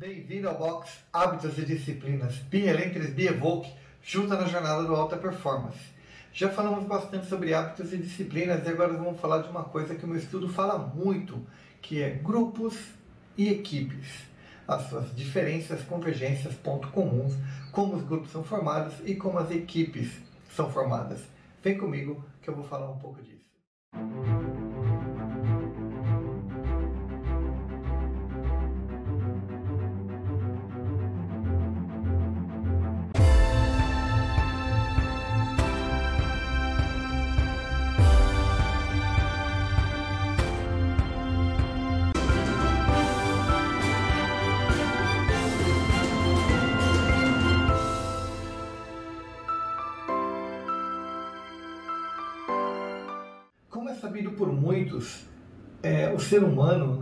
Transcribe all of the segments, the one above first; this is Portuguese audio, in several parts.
Bem-vindo ao box Hábitos e Disciplinas Bielentres Bievoke, junto na jornada do Alta Performance. Já falamos bastante sobre hábitos e disciplinas e agora vamos falar de uma coisa que o meu estudo fala muito, que é grupos e equipes. As suas diferenças, convergências, pontos comuns, como os grupos são formados e como as equipes são formadas. Vem comigo que eu vou falar um pouco disso. Como é sabido por muitos, o ser humano,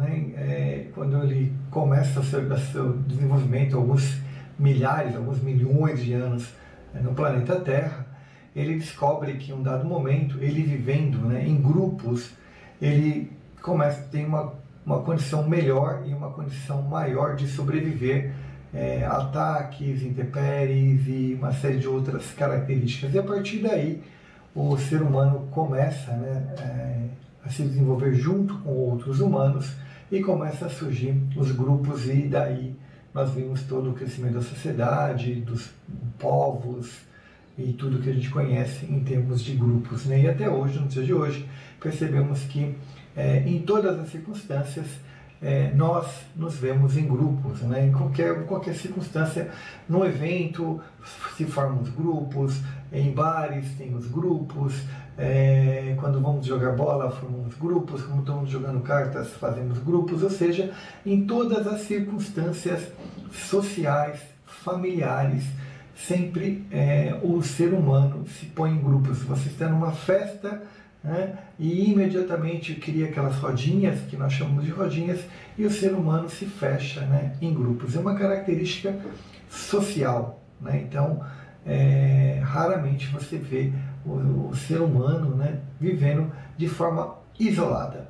quando ele começa o seu desenvolvimento, alguns milhares, alguns milhões de anos no planeta Terra, ele descobre que em um dado momento, ele vivendo em grupos, ele começa a ter uma condição melhor e uma condição maior de sobreviver a ataques, intempéries e uma série de outras características. E a partir daí, o ser humano começa a se desenvolver junto com outros humanos e começa a surgir os grupos, e daí nós vimos todo o crescimento da sociedade, dos povos e tudo que a gente conhece em termos de grupos. E até hoje, no dia de hoje, percebemos que em todas as circunstâncias nós nos vemos em grupos, em qualquer circunstância. No evento se formam os grupos, em bares tem os grupos, quando vamos jogar bola formamos grupos, quando estamos jogando cartas fazemos grupos, ou seja, em todas as circunstâncias sociais, familiares, sempre o ser humano se põe em grupos. Você está numa festa, e imediatamente cria aquelas rodinhas, que nós chamamos de rodinhas, e o ser humano se fecha em grupos. É uma característica social. Então, raramente você vê o ser humano vivendo de forma isolada.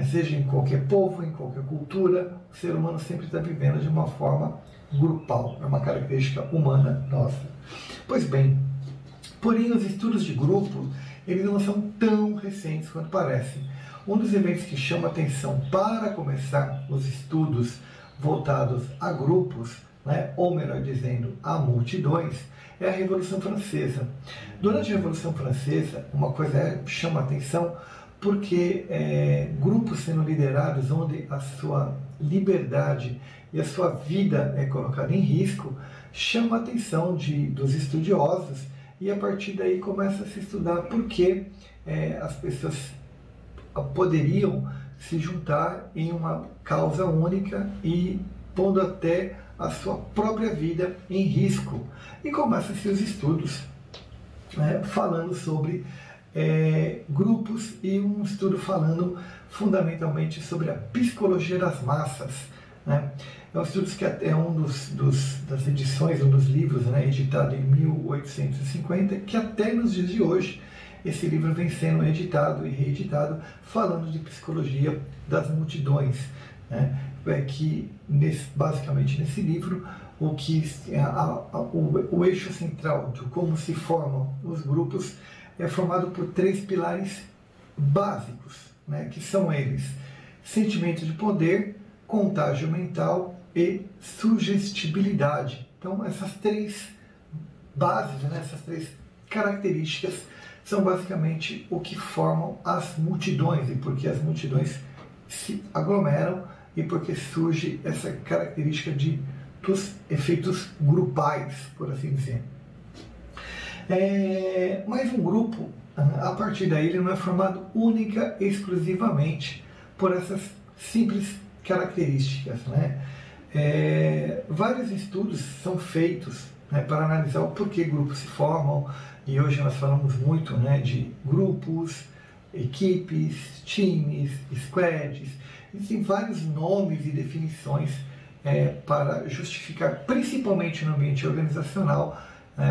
Seja em qualquer povo, em qualquer cultura, o ser humano sempre está vivendo de uma forma grupal. É uma característica humana nossa. Pois bem, porém os estudos de grupo, eles não são tão recentes quanto parecem. Um dos eventos que chama a atenção para começar os estudos voltados a grupos, ou melhor dizendo, a multidões, é a Revolução Francesa. Durante a Revolução Francesa, uma coisa chama a atenção porque grupos sendo liderados onde a sua liberdade e a sua vida é colocada em risco, chama a atenção dos estudiosos. E a partir daí começa a se estudar por que as pessoas poderiam se juntar em uma causa única e pondo até a sua própria vida em risco. E começam-se os estudos falando sobre grupos, e um estudo falando fundamentalmente sobre a psicologia das massas. É um estudo que é das edições, um dos livros editado em 1850, que até nos dias de hoje esse livro vem sendo editado e reeditado, falando de psicologia das multidões. Que basicamente nesse livro o eixo central de como se formam os grupos é formado por 3 pilares básicos, que são eles: sentimento de poder, contágio mental e sugestibilidade. Então, essas 3 bases, essas 3 características são basicamente o que formam as multidões, e porque as multidões se aglomeram e porque surge essa característica dos efeitos grupais, por assim dizer. Mas um grupo, a partir daí, ele não é formado única e exclusivamente por essas simples características. Vários estudos são feitos para analisar o porquê grupos se formam, e hoje nós falamos muito de grupos, equipes, times, squads. Existem vários nomes e definições para justificar, principalmente no ambiente organizacional,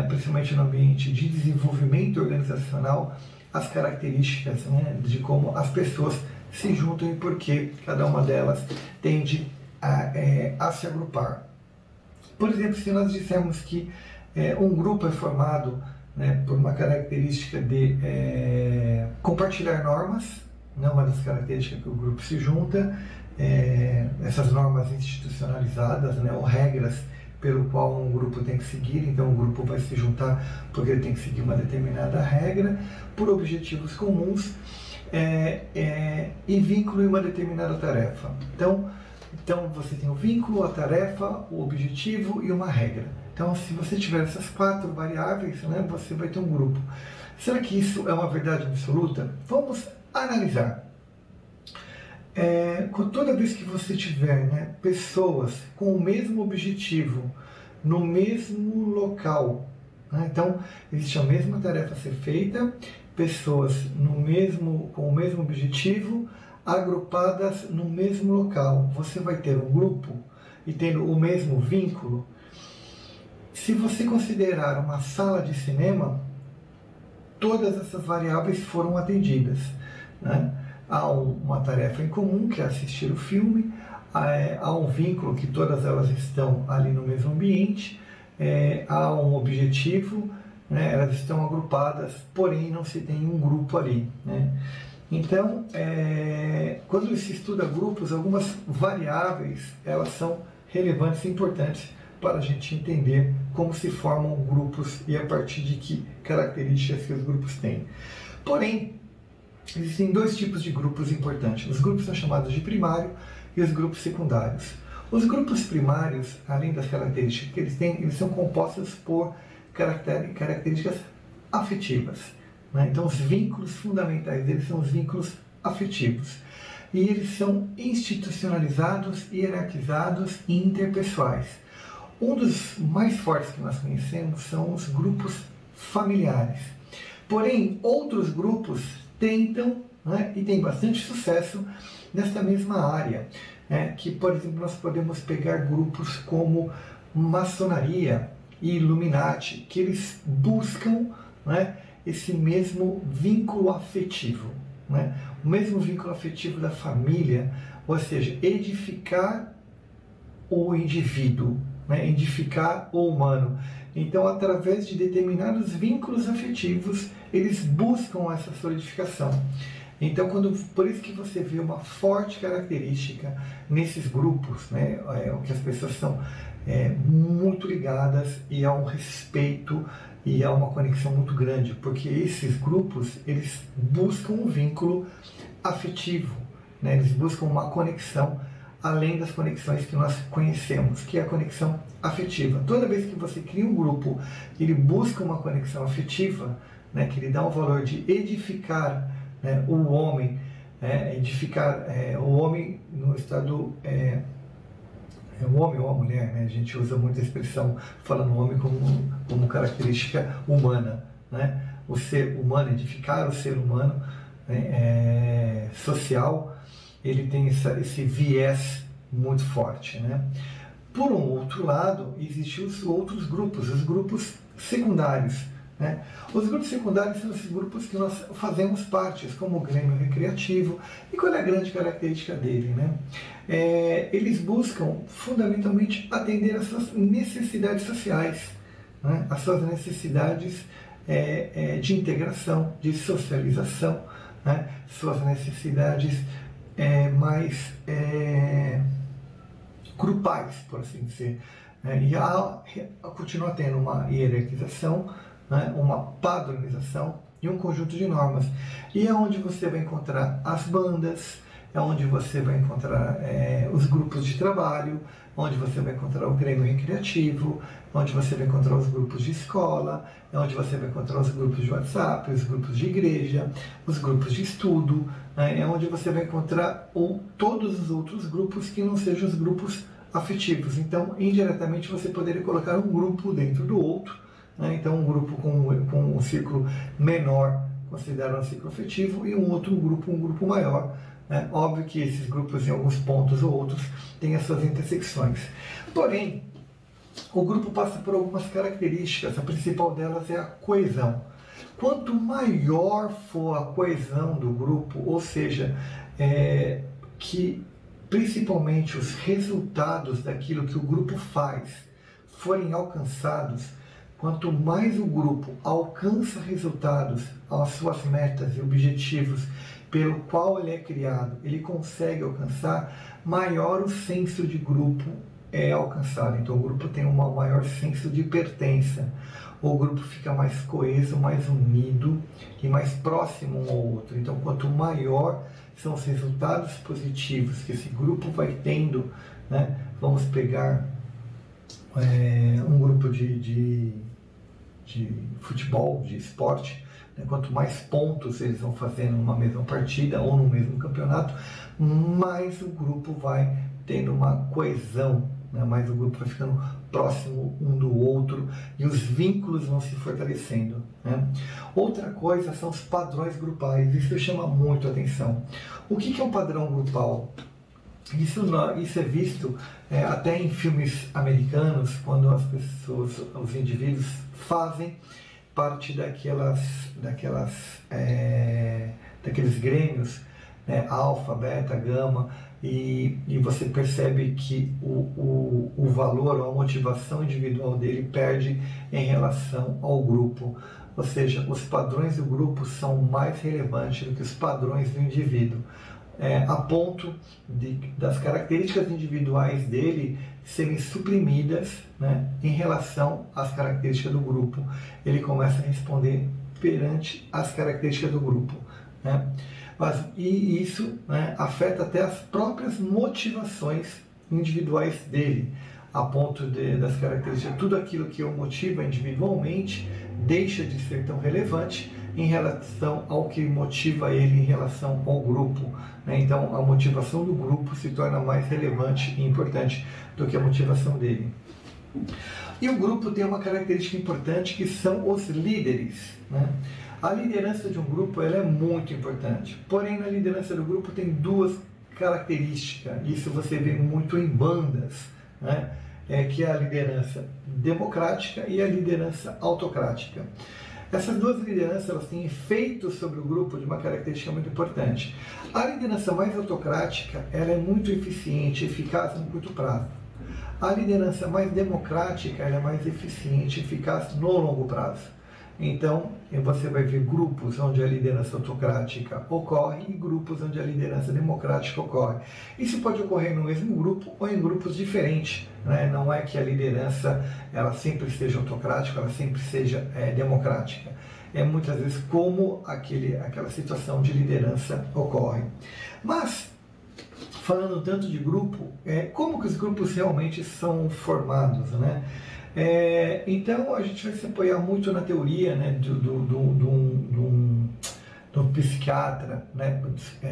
principalmente no ambiente de desenvolvimento organizacional, as características de como as pessoas se juntam e por que cada uma delas tende a se agrupar. Por exemplo, se nós dissermos que um grupo é formado, né, por uma característica de compartilhar normas, né, uma das características que o grupo se junta, essas normas institucionalizadas, né, ou regras pelo qual um grupo tem que seguir, então o grupo vai se juntar porque ele tem que seguir uma determinada regra, por objetivos comuns, e vínculo em uma determinada tarefa. Então você tem o vínculo, a tarefa, o objetivo e uma regra. Então, se você tiver essas 4 variáveis, né, você vai ter um grupo. Será que isso é uma verdade absoluta? Vamos analisar. Toda vez que você tiver, né, pessoas com o mesmo objetivo, no mesmo local, né, então existe a mesma tarefa a ser feita, pessoas com o mesmo objetivo, agrupadas no mesmo local, você vai ter um grupo e tendo o mesmo vínculo. Se você considerar uma sala de cinema, todas essas variáveis foram atendidas, né? Há uma tarefa em comum, que é assistir o filme, há um vínculo que todas elas estão ali no mesmo ambiente, há um objetivo, né? Elas estão agrupadas, porém não se tem um grupo ali, né? Então, quando se estuda grupos, algumas variáveis elas são relevantes e importantes para a gente entender como se formam grupos e a partir de que características que os grupos têm. Porém, existem 2 tipos de grupos importantes. Os grupos são chamados de primário e os grupos secundários. Os grupos primários, além das características que eles têm, eles são compostos por características afetivas, né? Então, os vínculos fundamentais deles são os vínculos afetivos. E eles são institucionalizados, hierarquizados e interpessoais. Um dos mais fortes que nós conhecemos são os grupos familiares. Porém, outros grupos tentam, né, e têm bastante sucesso nessa mesma área. Que, por exemplo, nós podemos pegar grupos como maçonaria e Illuminati, que eles buscam, né, esse mesmo vínculo afetivo, né, o mesmo vínculo afetivo da família, ou seja, edificar o indivíduo, né, edificar o humano. Então, através de determinados vínculos afetivos, eles buscam essa solidificação. Então, por isso que você vê uma forte característica nesses grupos, né, o que as pessoas são muito ligadas e há um respeito e há uma conexão muito grande, porque esses grupos eles buscam um vínculo afetivo, né, eles buscam uma conexão além das conexões que nós conhecemos, que é a conexão afetiva. Toda vez que você cria um grupo, ele busca uma conexão afetiva, né, que lhe dá o valor de edificar, né, o homem, edificar o homem no estado... o homem ou a mulher, né? A gente usa muito a expressão falando o homem como característica humana, né? O ser humano, edificar o ser humano, né, social, ele tem esse viés muito forte, né? Por um outro lado, existem os outros grupos, os grupos secundários, né? Os grupos secundários são esses grupos que nós fazemos parte, como o Grêmio Recreativo. E qual é a grande característica dele, né? Eles buscam fundamentalmente atender às suas necessidades sociais, né? As suas necessidades de integração, de socialização, né? Suas necessidades mais grupais, por assim dizer. E continua tendo uma hierarquização, né, uma padronização e um conjunto de normas. E é onde você vai encontrar as bandas, é onde você vai encontrar os grupos de trabalho, onde você vai encontrar o Grêmio Recreativo, onde você vai encontrar os grupos de escola, é onde você vai encontrar os grupos de WhatsApp, os grupos de igreja, os grupos de estudo, é onde você vai encontrar todos os outros grupos que não sejam os grupos afetivos. Então, indiretamente, você poderia colocar um grupo dentro do outro, né? Então, um grupo com um ciclo menor considerado um ciclo afetivo e um outro grupo, um grupo maior. Óbvio que esses grupos, em alguns pontos ou outros, têm as suas intersecções. Porém, o grupo passa por algumas características, a principal delas é a coesão. Quanto maior for a coesão do grupo, ou seja, que principalmente os resultados daquilo que o grupo faz forem alcançados, quanto mais o grupo alcança resultados, as suas metas e objetivos pelo qual ele é criado, ele consegue alcançar, maior o senso de grupo é alcançado. Então o grupo tem um maior senso de pertença, o grupo fica mais coeso, mais unido e mais próximo um ao outro. Então quanto maior são os resultados positivos que esse grupo vai tendo, né? Vamos pegar um grupo de futebol, de esporte, né? Quanto mais pontos eles vão fazendo numa mesma partida ou no mesmo campeonato, mais o grupo vai tendo uma coesão, né? Mais o grupo vai ficando próximo um do outro e os vínculos vão se fortalecendo, né? Outra coisa são os padrões grupais. Isso chama muito a atenção. O que é um padrão grupal? Isso é visto até em filmes americanos, quando as pessoas, os indivíduos fazem parte daqueles grêmios, né, alfa, beta, gama, e você percebe que o valor ou a motivação individual dele perde em relação ao grupo. Ou seja, os padrões do grupo são mais relevantes do que os padrões do indivíduo. A ponto das características individuais dele serem suprimidas, né, em relação às características do grupo. Ele começa a responder perante as características do grupo, né? E isso, né, afeta até as próprias motivações individuais dele, a ponto das características, tudo aquilo que o motiva individualmente deixa de ser tão relevante em relação ao que motiva ele em relação ao grupo, né? Então a motivação do grupo se torna mais relevante e importante do que a motivação dele. E o grupo tem uma característica importante, que são os líderes, né? A liderança de um grupo, ela é muito importante, porém na liderança do grupo tem duas características, isso você vê muito em bandas, né? Que é a liderança democrática e a liderança autocrática. Essas duas lideranças, elas têm efeitos sobre o grupo de uma característica muito importante. A liderança mais autocrática, ela é muito eficiente, eficaz no curto prazo. A liderança mais democrática, ela é mais eficiente, eficaz no longo prazo. Então, você vai ver grupos onde a liderança autocrática ocorre e grupos onde a liderança democrática ocorre. Isso pode ocorrer no mesmo grupo ou em grupos diferentes, né? Não é que a liderança ela sempre seja autocrática, ela sempre seja democrática. É muitas vezes como aquela situação de liderança ocorre. Mas, falando tanto de grupo, como que os grupos realmente são formados, né? Então a gente vai se apoiar muito na teoria, né, de um psiquiatra, né,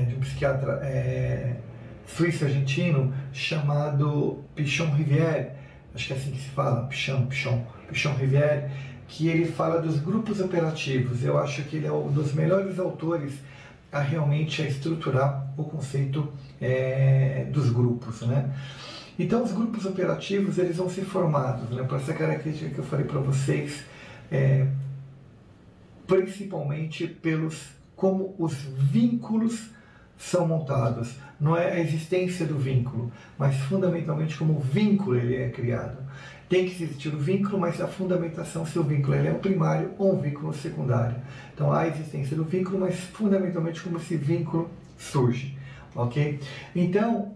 de um psiquiatra suíço-argentino chamado Pichon Rivière, acho que é assim que se fala, Pichon Rivière, que ele fala dos grupos operativos. Eu acho que ele é um dos melhores autores a realmente estruturar o conceito dos grupos, né? Então, os grupos operativos, eles vão ser formados, né, por essa característica que eu falei para vocês, principalmente como os vínculos são montados. Não é a existência do vínculo, mas fundamentalmente como o vínculo ele é criado. Tem que existir o vínculo, mas a fundamentação se o vínculo ele é um primário ou um vínculo secundário. Então, há a existência do vínculo, mas fundamentalmente como esse vínculo surge. Ok? Então,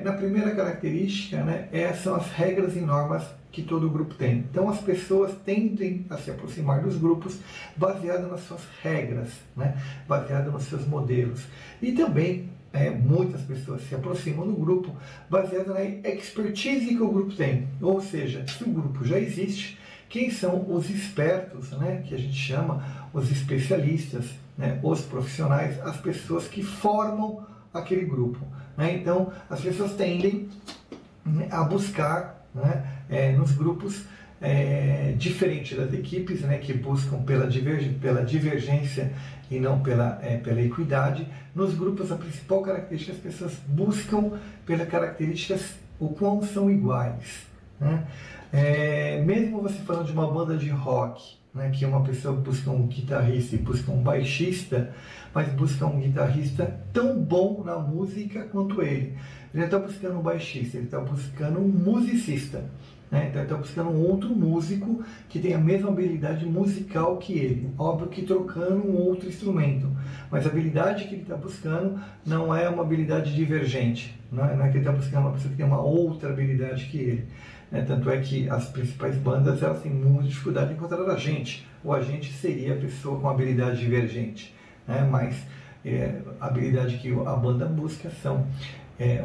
na primeira característica, né, essas são as regras e normas que todo grupo tem. Então, as pessoas tendem a se aproximar dos grupos baseado nas suas regras, né, baseado nos seus modelos. E também, muitas pessoas se aproximam do grupo baseado na expertise que o grupo tem. Ou seja, se o grupo já existe, quem são os espertos, né, que a gente chama os especialistas, né, os profissionais, as pessoas que formam aquele grupo, né? Então as pessoas tendem, né, a buscar, né, nos grupos diferente das equipes, né, que buscam pela divergência e não pela equidade. Nos grupos a principal característica as pessoas buscam pelas características o quão são iguais, né? Mesmo você falando de uma banda de rock, né, que uma pessoa busca um guitarrista e busca um baixista, mas busca um guitarrista tão bom na música quanto ele. Ele não está buscando um baixista, ele está buscando um musicista. né? Então ele está buscando um outro músico que tem a mesma habilidade musical que ele, óbvio que trocando um outro instrumento, mas a habilidade que ele está buscando não é uma habilidade divergente, não é que ele está buscando uma pessoa que tem uma outra habilidade que ele. Tanto é que as principais bandas elas têm muita dificuldade em encontrar a gente. O agente seria a pessoa com habilidade divergente, né? Mas a habilidade que a banda busca são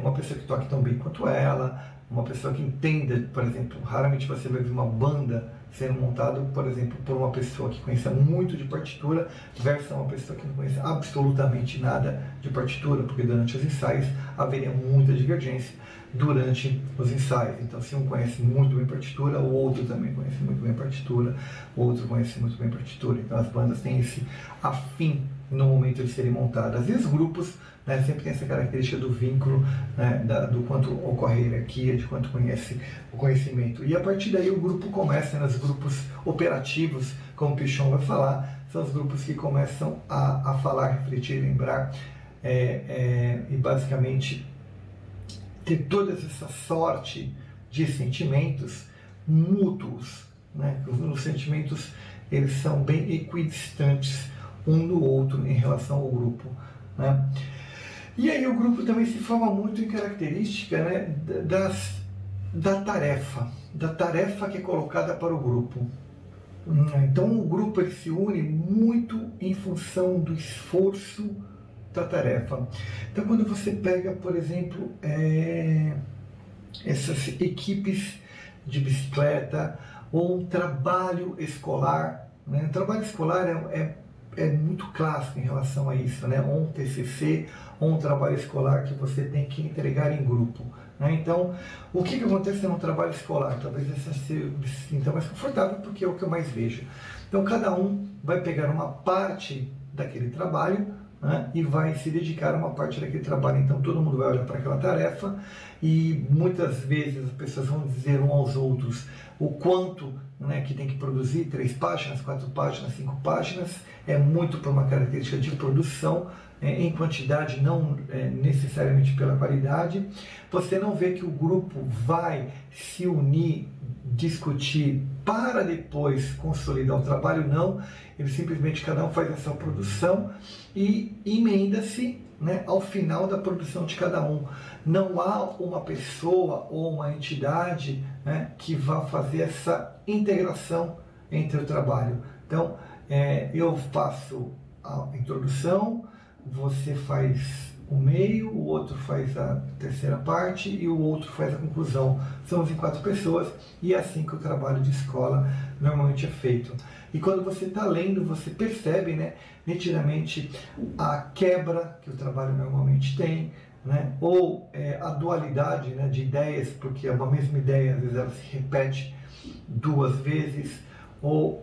uma pessoa que toque tão bem quanto ela, uma pessoa que entenda, por exemplo, raramente você vai ver uma banda sendo montada, por exemplo, por uma pessoa que conheça muito de partitura versus uma pessoa que não conheça absolutamente nada de partitura, porque durante os ensaios haveria muita divergência durante os ensaios. Então, se um conhece muito bem partitura, o outro também conhece muito bem partitura, o outro conhece muito bem partitura. Então, as bandas têm esse afim no momento de serem montadas. E os grupos, né, sempre tem essa característica do vínculo, né, do quanto ocorre a hierarquia, de quanto conhece o conhecimento. E a partir daí o grupo começa, né, os grupos operativos, como o Pichon vai falar, são os grupos que começam a falar, refletir, lembrar e basicamente ter toda essa sorte de sentimentos mútuos, né? Os sentimentos eles são bem equidistantes um do outro em relação ao grupo, né? E aí o grupo também se forma muito em característica, né, da tarefa que é colocada para o grupo. Então o grupo ele se une muito em função do esforço da tarefa. Então quando você pega, por exemplo, essas equipes de bicicleta ou um trabalho escolar, né? O trabalho escolar é muito clássico em relação a isso, né? Ou um TCC, ou um trabalho escolar que você tem que entregar em grupo, né? Então, o que acontece no trabalho escolar? Talvez essa seja então, mais confortável, porque é o que eu mais vejo. Então, cada um vai pegar uma parte daquele trabalho, né, e vai se dedicar a uma parte daquele trabalho. Então, todo mundo vai olhar para aquela tarefa e muitas vezes as pessoas vão dizer uns aos outros o quanto, né, que tem que produzir, 3 páginas, 4 páginas, 5 páginas, é muito por uma característica de produção, em quantidade, não necessariamente pela qualidade. Você não vê que o grupo vai se unir, discutir para depois consolidar o trabalho, não. Ele simplesmente, cada um faz a sua produção e emenda-se, né, ao final da produção de cada um. Não há uma pessoa ou uma entidade, né, que vá fazer essa integração entre o trabalho. Então, eu faço a introdução, você faz o meio, o outro faz a terceira parte e o outro faz a conclusão. Somos em 4 pessoas e é assim que o trabalho de escola normalmente é feito. E quando você está lendo, você percebe, né, nitidamente a quebra que o trabalho normalmente tem, né, ou a dualidade, né, de ideias, porque é uma mesma ideia, às vezes ela se repete 2 vezes, ou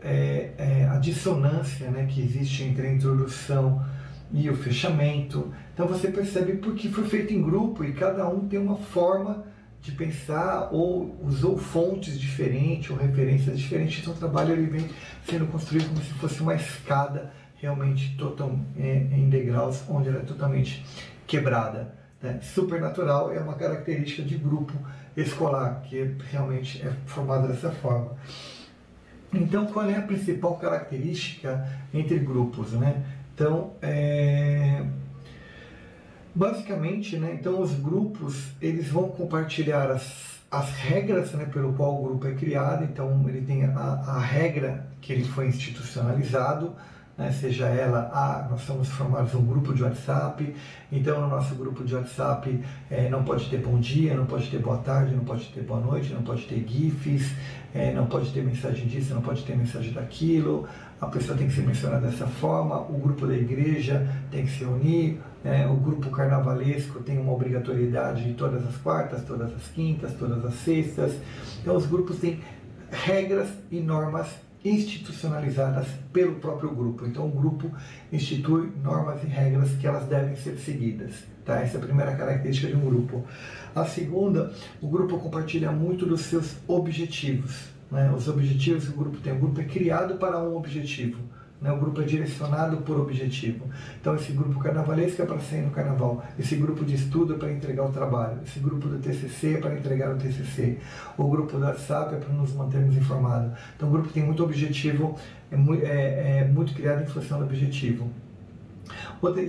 a dissonância, né, que existe entre a introdução e o fechamento. Então você percebe porque foi feito em grupo e cada um tem uma forma de pensar ou usou fontes diferentes ou referências diferentes. Então o trabalho ele vem sendo construído como se fosse uma escada realmente total, em degraus, onde ela é totalmente quebrada, né? Supernatural é uma característica de grupo escolar que realmente é formada dessa forma. Então, qual é a principal característica entre grupos, né? Então, basicamente, né, então os grupos eles vão compartilhar as regras, né, pelo qual o grupo é criado. Então, ele tem a regra que ele foi institucionalizado, né, seja ela, nós somos formados um grupo de WhatsApp, então no nosso grupo de WhatsApp não pode ter bom dia, não pode ter boa tarde, não pode ter boa noite, não pode ter GIFs, não pode ter mensagem disso, não pode ter mensagem daquilo, a pessoa tem que ser mencionada dessa forma, o grupo da igreja tem que se unir, o grupo carnavalesco tem uma obrigatoriedade de todas as quartas, todas as quintas, todas as sextas. Então os grupos têm regras e normas institucionalizadas pelo próprio grupo. Então o grupo institui normas e regras que elas devem ser seguidas, tá? Essa é a primeira característica de um grupo. A segunda, o grupo compartilha muito dos seus objetivos, né? Os objetivos que o grupo tem. O grupo é criado para um objetivo, né? O grupo é direcionado por objetivo. Então esse grupo carnavalesco é para sair no carnaval, esse grupo de estudo é para entregar o trabalho, esse grupo do TCC é para entregar o TCC, o grupo do WhatsApp é para nos mantermos informados. Então o grupo tem muito objetivo, é muito criado em função do objetivo.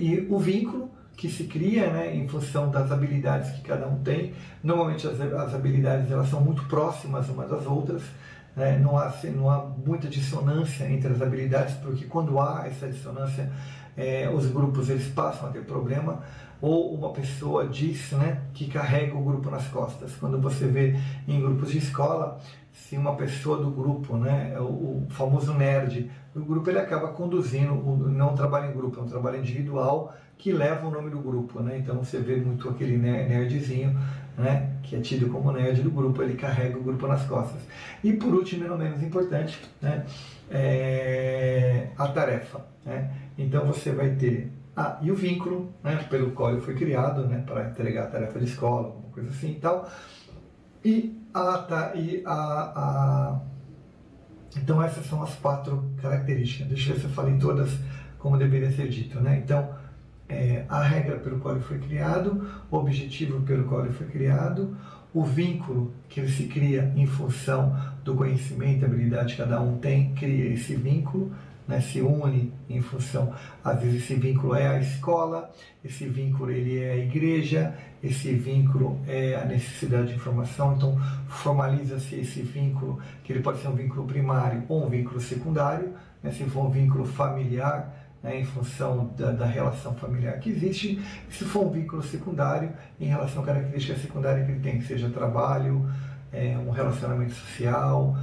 E o vínculo que se cria, né, em função das habilidades que cada um tem. Normalmente as habilidades elas são muito próximas umas das outras, né? Não há muita dissonância entre as habilidades, porque quando há essa dissonância, os grupos eles passam a ter problema, ou uma pessoa diz, né, que carrega o grupo nas costas. Quando você vê em grupos de escola, se uma pessoa do grupo, né, o famoso nerd do grupo, ele acaba conduzindo, não um trabalho em grupo, é um trabalho individual que leva o nome do grupo, né? Então você vê muito aquele nerdzinho, né, que é tido como nerd do grupo, ele carrega o grupo nas costas. E por último, e não menos importante, né, a tarefa, né? Então você vai ter e o vínculo, né, pelo qual ele foi criado, né, para entregar a tarefa de escola, alguma coisa assim e tal. Então essas são as 4 características. Deixa eu ver se eu falei todas como deveria ser dito, né? Então, a regra pelo qual ele foi criado, o objetivo pelo qual ele foi criado, o vínculo que ele se cria em função do conhecimento e habilidade que cada um tem, cria esse vínculo, né, se une em função, às vezes esse vínculo é a escola, esse vínculo ele é a igreja, esse vínculo é a necessidade de informação, então formaliza-se esse vínculo, que ele pode ser um vínculo primário ou um vínculo secundário, né, se for um vínculo familiar, né, em função da relação familiar que existe, e se for um vínculo secundário, em relação à característica secundária que ele tem, que seja trabalho, um relacionamento social,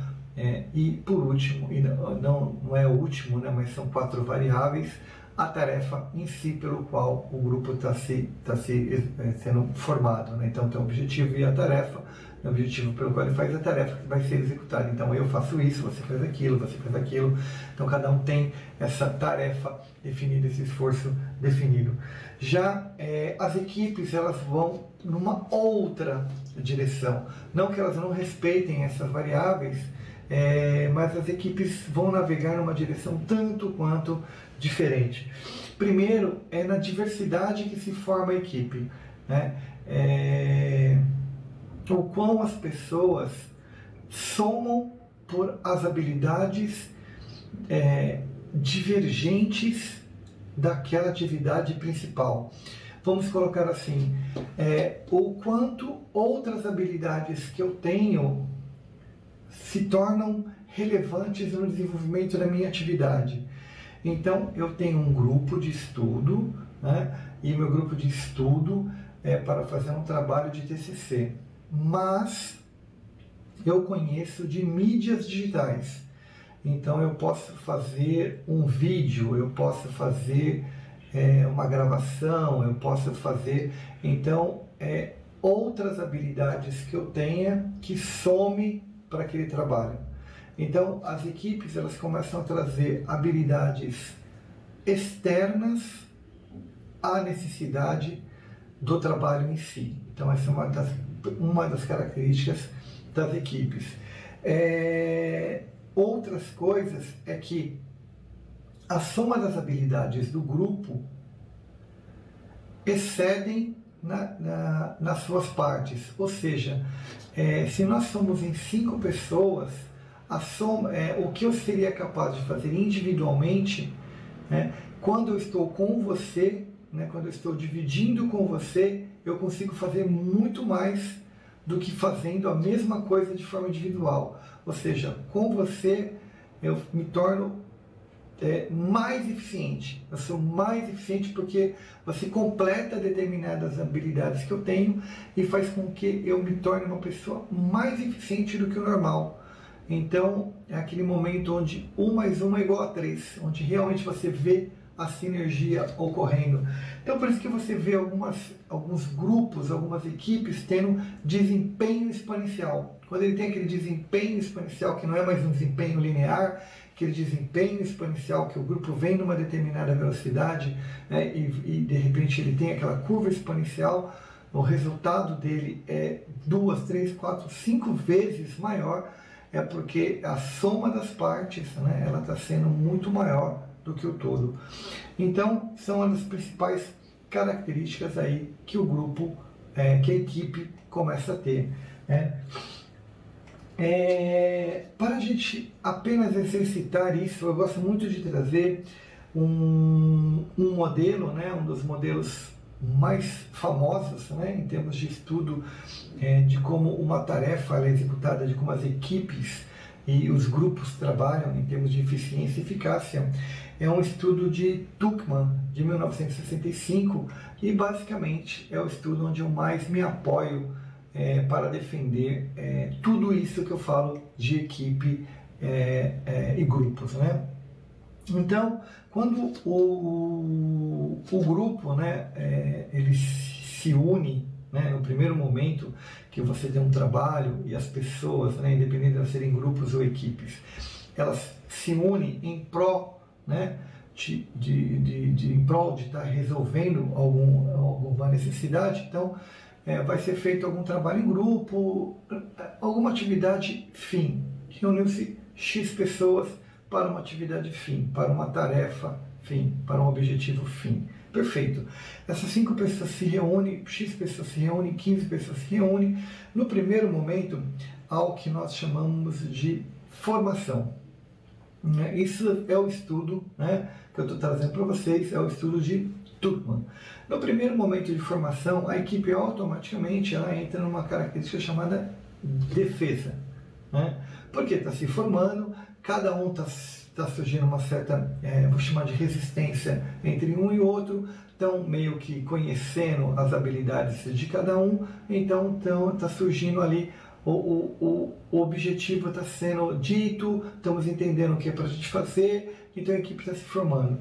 e por último, e não é o último, né, mas são 4 variáveis, a tarefa em si pelo qual o grupo está sendo formado, né? Então tem o objetivo e a tarefa, o objetivo pelo qual ele faz a tarefa que vai ser executada. Então eu faço isso, você faz aquilo, você faz aquilo. Então cada um tem essa tarefa definida, esse esforço definido. Já as equipes elas vão numa outra direção. Não que elas não respeitem essas variáveis, mas as equipes vão navegar numa direção tanto quanto diferente. Primeiro, é na diversidade que se forma a equipe, né? O quão as pessoas somam por as habilidades divergentes daquela atividade principal. Vamos colocar assim, o quanto outras habilidades que eu tenho se tornam relevantes no desenvolvimento da minha atividade. Então, eu tenho um grupo de estudo, né, e meu grupo de estudo é para fazer um trabalho de TCC. Mas eu conheço de mídias digitais. Então, eu posso fazer um vídeo, eu posso fazer uma gravação, eu posso fazer... Então, outras habilidades que eu tenha que some para aquele trabalho. Então, as equipes elas começam a trazer habilidades externas à necessidade do trabalho em si. Então, essa é uma das características das equipes. Outras coisas é que a soma das habilidades do grupo excedem nas suas partes. Ou seja, se nós somos em 5 pessoas, a soma, o que eu seria capaz de fazer individualmente, né, quando eu estou com você, né, quando eu estou dividindo com você, eu consigo fazer muito mais do que fazendo a mesma coisa de forma individual. Ou seja, com você eu me torno mais eficiente. Eu sou mais eficiente porque você completa determinadas habilidades que eu tenho e faz com que eu me torne uma pessoa mais eficiente do que o normal. Então, é aquele momento onde 1 mais 1 é igual a 3, onde realmente você vê a sinergia ocorrendo. Então, por isso que você vê alguns grupos, algumas equipes tendo desempenho exponencial. Quando ele tem aquele desempenho exponencial, que não é mais um desempenho linear, aquele desempenho exponencial que o grupo vem numa determinada velocidade, né, e de repente ele tem aquela curva exponencial, o resultado dele é 2, 3, 4, 5 vezes maior, porque a soma das partes, né, ela está sendo muito maior do que o todo. Então, são as principais características aí que o grupo, que a equipe começa a ter, né? Para a gente apenas exercitar isso, eu gosto muito de trazer um modelo, né, um dos modelos mais famosos, né, em termos de estudo de como uma tarefa é executada, de como as equipes e os grupos trabalham em termos de eficiência e eficácia. É um estudo de Tuckman, de 1965, e basicamente é o estudo onde eu mais me apoio para defender tudo isso que eu falo de equipe e grupos, né? Então, quando o grupo, né, ele se une, né, no primeiro momento que você tem um trabalho e as pessoas, né, independente de elas serem grupos ou equipes, elas se unem em prol, né, em prol de estar resolvendo alguma necessidade. Então, vai ser feito algum trabalho em grupo, alguma atividade fim. Reuniu-se X pessoas para uma atividade fim, para uma tarefa fim, para um objetivo fim. Perfeito. Essas 5 pessoas se reúnem, X pessoas se reúnem, 15 pessoas se reúnem. No primeiro momento, ao que nós chamamos de formação. Isso é o estudo, né, que eu estou trazendo para vocês, é o estudo de Tuckman. No primeiro momento de formação, a equipe automaticamente entra numa característica chamada defesa, né? Porque está se formando, cada um está surgindo uma certa, vou chamar de resistência entre um e outro, estão meio que conhecendo as habilidades de cada um, então está surgindo ali o objetivo está sendo dito, estamos entendendo o que é para a gente fazer, então a equipe está se formando.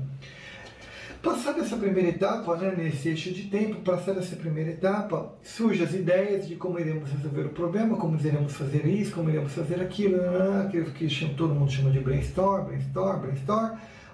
Passada essa primeira etapa, né, nesse eixo de tempo, passada essa primeira etapa, surgem as ideias de como iremos resolver o problema, como iremos fazer isso, como iremos fazer aquilo, aquilo que todo mundo chama de brainstorm,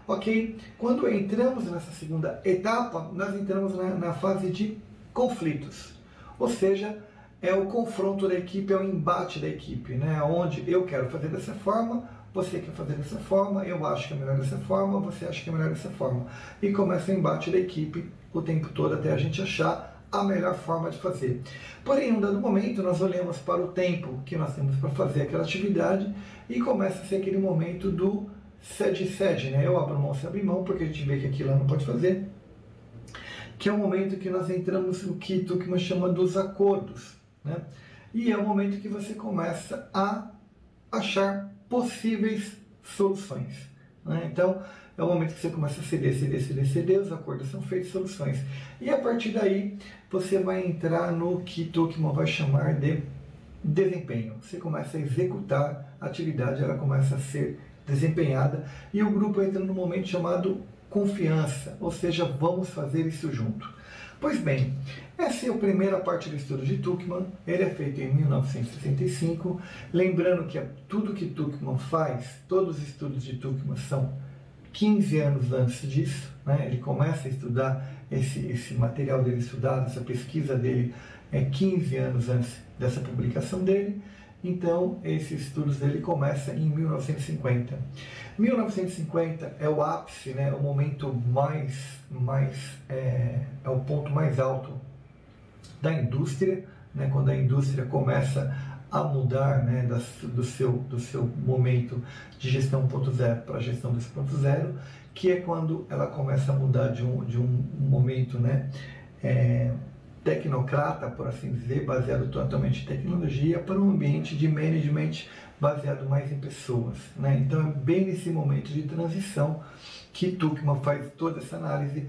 ok? Quando entramos nessa segunda etapa, nós entramos na fase de conflitos, ou seja, é o confronto da equipe, é o embate da equipe, né, onde eu quero fazer dessa forma, você quer fazer dessa forma, eu acho que é melhor dessa forma, você acha que é melhor dessa forma. E começa o embate da equipe o tempo todo até a gente achar a melhor forma de fazer. Porém, em um dado momento, nós olhamos para o tempo que nós temos para fazer aquela atividade e começa a ser aquele momento do cede, né? Eu abro mão, você abre mão, porque a gente vê que aquilo não pode fazer. Que é o momento que nós entramos no que Tuckman chama dos acordos, né? E é o momento que você começa a achar possíveis soluções, né? Então, é o momento que você começa a ceder, os acordos são feitos, soluções. E a partir daí, você vai entrar no que Tuckman vai chamar de desempenho. Você começa a executar a atividade, ela começa a ser desempenhada, e o grupo entra no momento chamado confiança, ou seja, vamos fazer isso junto. Pois bem, essa é a primeira parte do estudo de Tuckman, ele é feito em 1965, lembrando que tudo que Tuckman faz, todos os estudos de Tuckman são 15 anos antes disso, né? Ele começa a estudar esse material dele estudado, essa pesquisa dele 15 anos antes dessa publicação dele. Então, esses estudos dele começam em 1950. 1950 é o ápice, né, o momento é o ponto mais alto da indústria, né, quando a indústria começa a mudar, né, do seu momento de gestão 1.0 para a gestão 2.0, que é quando ela começa a mudar de um momento, né, tecnocrata, por assim dizer, baseado totalmente em tecnologia, para um ambiente de management baseado mais em pessoas, né? Então é bem nesse momento de transição que Tuckman faz toda essa análise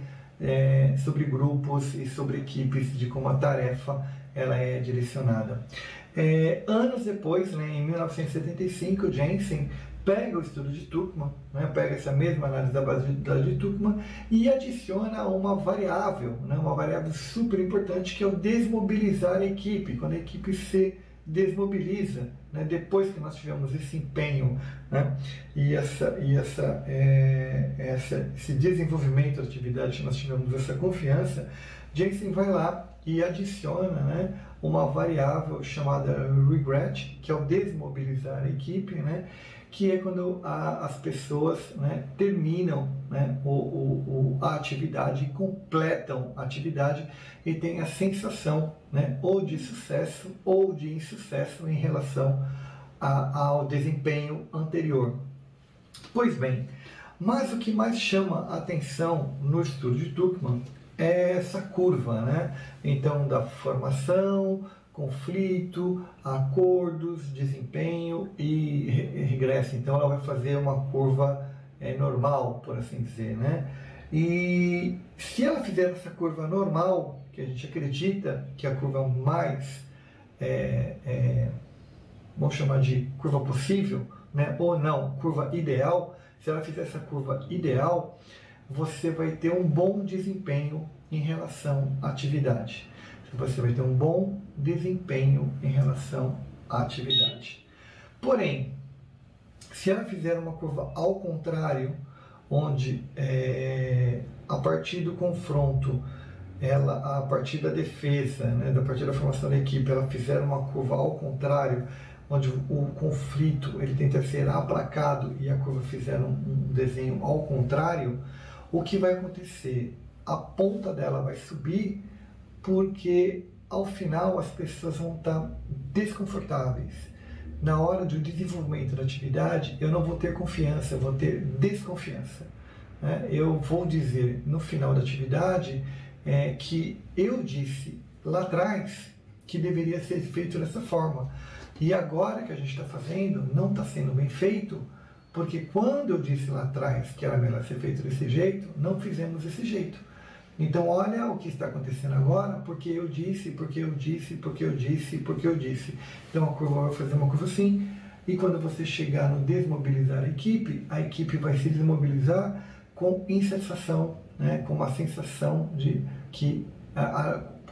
sobre grupos e sobre equipes, de como a tarefa ela é direcionada. Anos depois, né, em 1975, Jensen pega o estudo de Tuckman, né, pega essa mesma análise da base de dados de Tuckman e adiciona uma variável, né, uma variável super importante, que é o desmobilizar a equipe. Quando a equipe se desmobiliza, né, depois que nós tivemos esse empenho, né, e esse desenvolvimento da atividade, que nós tivemos essa confiança, Jensen vai lá e adiciona, né, uma variável chamada regret, que é o desmobilizar a equipe, né? Que é quando as pessoas, né, terminam, né, a atividade, completam a atividade e têm a sensação, né, ou de sucesso ou de insucesso em relação ao desempenho anterior. Pois bem, mas o que mais chama a atenção no estudo de Tuckman é essa curva, né? Então, da formação, conflito, acordos, desempenho e regresso. Então, ela vai fazer uma curva normal, por assim dizer, né? E se ela fizer essa curva normal, que a gente acredita que é a curva mais, vamos chamar de curva possível, né? Ou não, curva ideal, se ela fizer essa curva ideal, você vai ter um bom desempenho em relação à atividade. Você vai ter um bom desempenho em relação à atividade. Porém, se ela fizer uma curva ao contrário, onde a partir do confronto, a partir da defesa, né, a partir da formação da equipe, ela fizer uma curva ao contrário, onde o conflito ele tenta ser aplacado e a curva fizer um desenho ao contrário, o que vai acontecer? A ponta dela vai subir porque ao final as pessoas vão estar desconfortáveis. Na hora do desenvolvimento da atividade, eu não vou ter confiança, eu vou ter desconfiança. Eu vou dizer no final da atividade que eu disse lá atrás que deveria ser feito dessa forma. E agora que a gente está fazendo, não está sendo bem feito, porque quando eu disse lá atrás que era melhor ser feito desse jeito, não fizemos desse jeito. Então olha o que está acontecendo agora, porque eu disse, porque eu disse, porque eu disse, porque eu disse. Então a curva vai fazer uma curva assim, e quando você chegar no desmobilizar a equipe vai se desmobilizar com insatisfação, né? Com uma sensação de que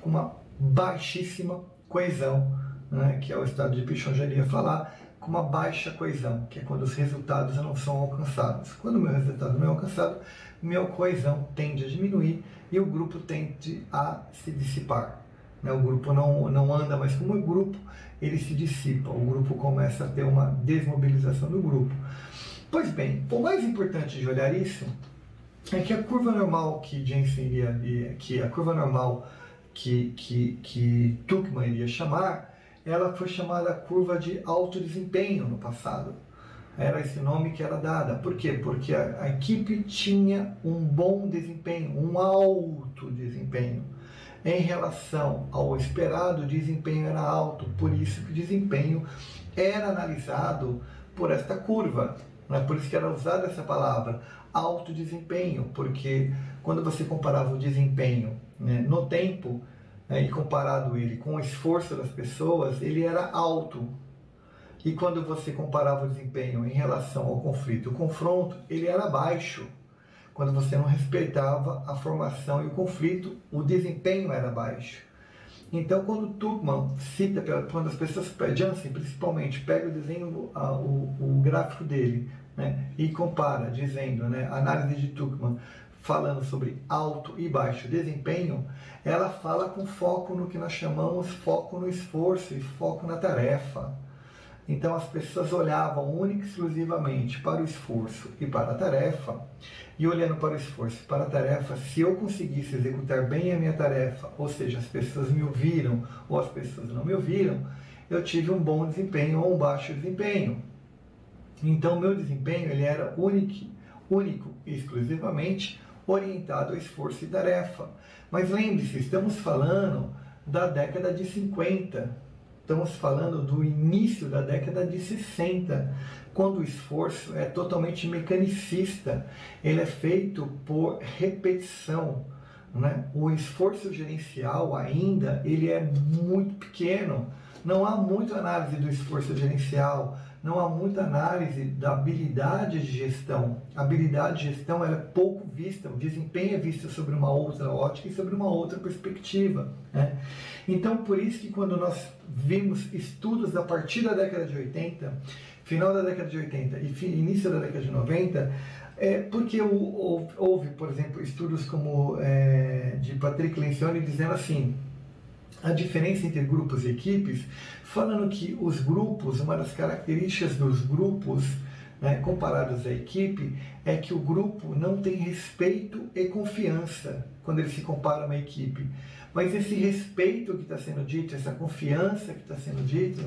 com uma baixíssima coesão, né? Que é o estado de Pichon já iria falar, com uma baixa coesão, que é quando os resultados não são alcançados. Quando o meu resultado não é alcançado, minha coesão tende a diminuir e o grupo tende a se dissipar. O grupo não anda mais como grupo, ele se dissipa, o grupo começa a ter uma desmobilização do grupo. Pois bem, o mais importante de olhar isso é que a curva normal que Jensen iria, que a curva normal que Tuckman iria chamar, ela foi chamada curva de alto desempenho no passado. Era esse nome que era dada. Por quê? Porque a equipe tinha um bom desempenho, um alto desempenho. Em relação ao esperado, o desempenho era alto. Por isso que o desempenho era analisado por esta curva. Por isso que era usada essa palavra, alto desempenho. Porque quando você comparava o desempenho, né, no tempo, e comparado ele com o esforço das pessoas, ele era alto. E quando você comparava o desempenho em relação ao conflito e o confronto, ele era baixo. Quando você não respeitava a formação e o conflito, o desempenho era baixo. Então, quando Tuckman cita, quando as pessoas, Jansen principalmente, pega o desenho, o gráfico dele, né, e compara, dizendo, né, análise de Tuckman, falando sobre alto e baixo desempenho, ela fala com foco no que nós chamamos foco no esforço e foco na tarefa. Então as pessoas olhavam única e exclusivamente para o esforço e para a tarefa, e olhando para o esforço e para a tarefa, se eu conseguisse executar bem a minha tarefa, ou seja, as pessoas me ouviram ou as pessoas não me ouviram, eu tive um bom desempenho ou um baixo desempenho. Então o meu desempenho ele era único e exclusivamente orientado ao esforço e tarefa. Mas lembre-se, estamos falando da década de 50, estamos falando do início da década de 60, quando o esforço é totalmente mecanicista, ele é feito por repetição, né? O esforço gerencial ainda ele é muito pequeno, não há muita análise do esforço gerencial, não há muita análise da habilidade de gestão. A habilidade de gestão ela é pouco vista, o desempenho é visto sobre uma outra ótica e sobre uma outra perspectiva, né? Então, por isso que quando nós vimos estudos a partir da década de 80, final da década de 80 e início da década de 90, porque houve, por exemplo, estudos como de Patrick Lencioni dizendo assim, a diferença entre grupos e equipes, falando que os grupos, uma das características dos grupos, né, comparados à equipe, é que o grupo não tem respeito e confiança quando ele se compara a uma equipe. Mas esse respeito que está sendo dito, essa confiança que está sendo dito,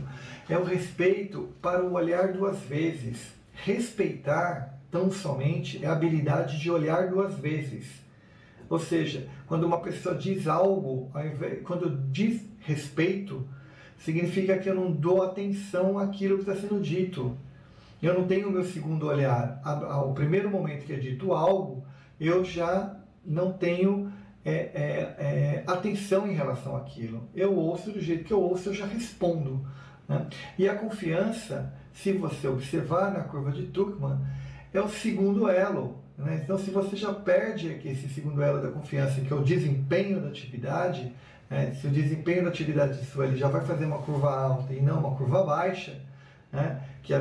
é o respeito para o olhar duas vezes. Respeitar, tão somente, é a habilidade de olhar duas vezes. Ou seja, quando uma pessoa diz algo, quando diz respeito, significa que eu não dou atenção àquilo que está sendo dito. Eu não tenho o meu segundo olhar. Ao primeiro momento que é dito algo, eu já não tenho atenção em relação àquilo. Eu ouço do jeito que eu ouço, eu já respondo. Né? E a confiança, se você observar na curva de Tuckman, é o segundo elo. Né? Então, se você já perde aqui esse segundo elo da confiança, que é o desempenho da atividade, se o desempenho da atividade sua ele já vai fazer uma curva alta e não uma curva baixa, né? Que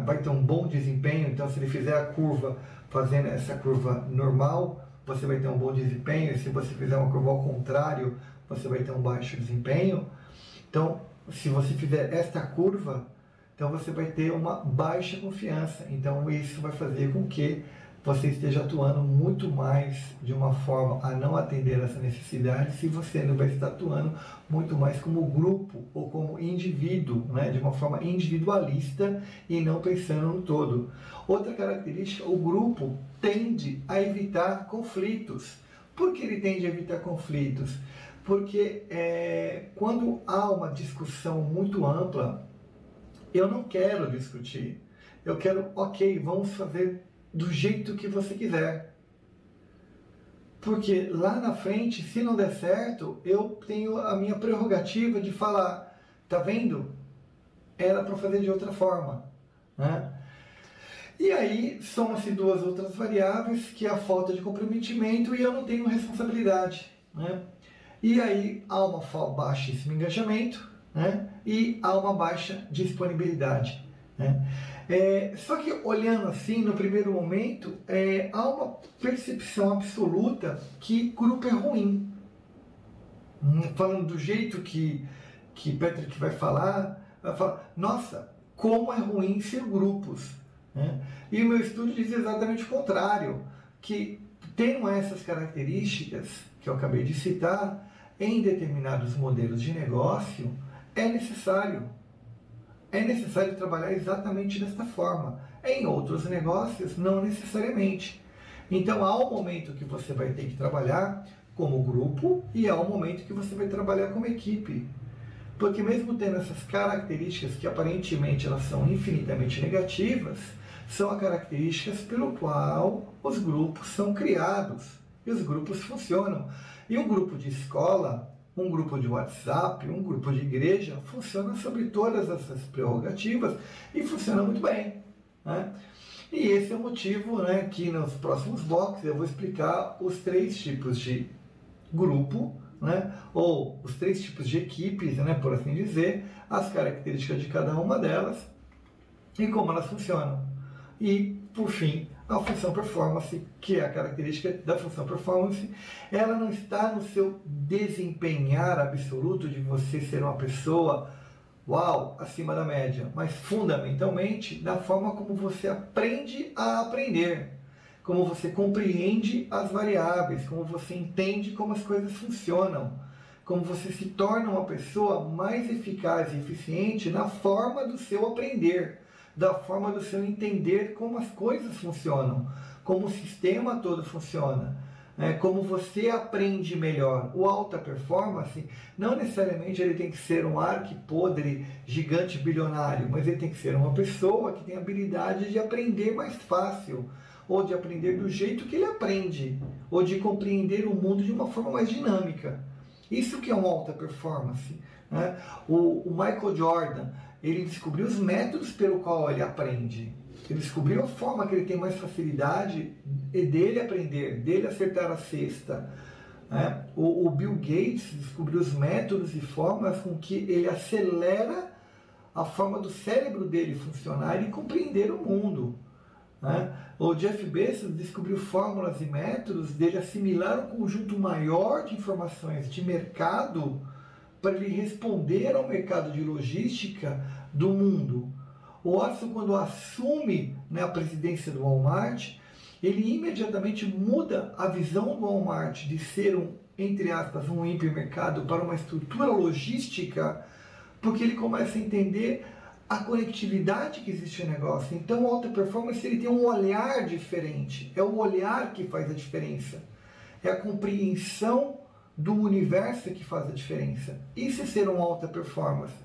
vai ter um bom desempenho. Então, se ele fizer a curva fazendo essa curva normal, você vai ter um bom desempenho, e se você fizer uma curva ao contrário, você vai ter um baixo desempenho. Então, se você fizer esta curva, então você vai ter uma baixa confiança. Então, isso vai fazer com que você esteja atuando muito mais de uma forma a não atender essa necessidade, se você não vai estar atuando muito mais como grupo ou como indivíduo, né, de uma forma individualista e não pensando no todo. Outra característica, o grupo tende a evitar conflitos. Por que ele tende a evitar conflitos? Porque quando há uma discussão muito ampla, eu não quero discutir. Eu quero, ok, vamos fazer do jeito que você quiser. Porque lá na frente, se não der certo, eu tenho a minha prerrogativa de falar, tá vendo? Era para fazer de outra forma. Né? E aí, soma-se duas outras variáveis, que é a falta de comprometimento e eu não tenho responsabilidade. Né? E aí, há uma baixíssimo engajamento, né? E há uma baixa disponibilidade. Né? Só que olhando assim, no primeiro momento, há uma percepção absoluta que grupo é ruim. Falando do jeito que Patrick vai falar, nossa, como é ruim ser grupos. Né? E o meu estudo diz exatamente o contrário, que tendo essas características que eu acabei de citar, em determinados modelos de negócio, é necessário trabalhar exatamente desta forma. Em outros negócios, não necessariamente. Então, há um momento que você vai ter que trabalhar como grupo e há um momento que você vai trabalhar como equipe. Porque mesmo tendo essas características que aparentemente elas são infinitamente negativas, são as características pelo qual os grupos são criados e os grupos funcionam. E um grupo de escola, um grupo de WhatsApp, um grupo de igreja, funciona sobre todas essas prerrogativas e funciona muito bem. Né? E esse é o motivo, né, que nos próximos blocos eu vou explicar os 3 tipos de grupo, né, ou os 3 tipos de equipes, né, por assim dizer, as características de cada uma delas e como elas funcionam. E, por fim, a função performance, que é a característica da função performance, ela não está no seu desempenhar absoluto de você ser uma pessoa, uau, acima da média, mas fundamentalmente na forma como você aprende a aprender, como você compreende as variáveis, como você entende como as coisas funcionam, como você se torna uma pessoa mais eficaz e eficiente na forma do seu aprender, da forma do seu entender como as coisas funcionam, como o sistema todo funciona, como você aprende melhor. O alta performance, não necessariamente ele tem que ser um arquipodre gigante bilionário, mas ele tem que ser uma pessoa que tem a habilidade de aprender mais fácil, ou de aprender do jeito que ele aprende, ou de compreender o mundo de uma forma mais dinâmica. Isso que é uma alta performance. Né? O Michael Jordan, ele descobriu os métodos pelo qual ele aprende. Ele descobriu a forma que ele tem mais facilidade dele aprender, dele acertar a cesta. Né? O Bill Gates descobriu os métodos e formas com que ele acelera a forma do cérebro dele funcionar e compreender o mundo. Né? O Jeff Bezos descobriu fórmulas e métodos dele assimilar um conjunto maior de informações de mercado para ele responder ao mercado de logística do mundo. O Watson, quando assume, né, a presidência do Walmart, ele imediatamente muda a visão do Walmart de ser entre aspas, um hipermercado para uma estrutura logística, porque ele começa a entender a conectividade que existe no negócio. Então, o alta performance ele tem um olhar diferente. É o olhar que faz a diferença. É a compreensão do universo que faz a diferença. Isso é ser um alta performance.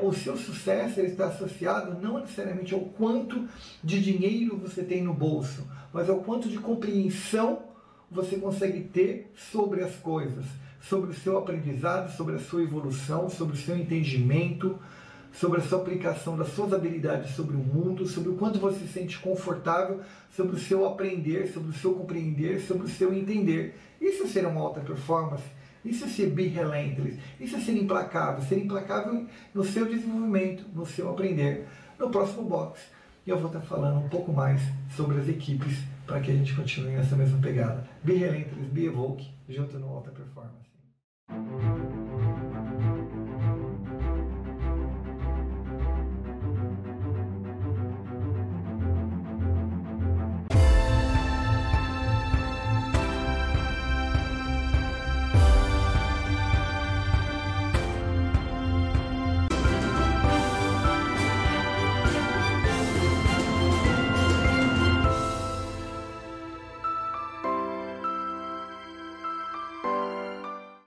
O seu sucesso ele está associado não necessariamente ao quanto de dinheiro você tem no bolso, mas ao quanto de compreensão você consegue ter sobre as coisas, sobre o seu aprendizado, sobre a sua evolução, sobre o seu entendimento, sobre a sua aplicação das suas habilidades sobre o mundo, sobre o quanto você se sente confortável, sobre o seu aprender, sobre o seu compreender, sobre o seu entender. Isso é ser uma alta performance, isso é ser be relentless, isso é ser implacável no seu desenvolvimento, no seu aprender. No próximo box eu vou estar falando um pouco mais sobre as equipes para que a gente continue nessa mesma pegada. Be relentless, be evoke, junto no alta performance.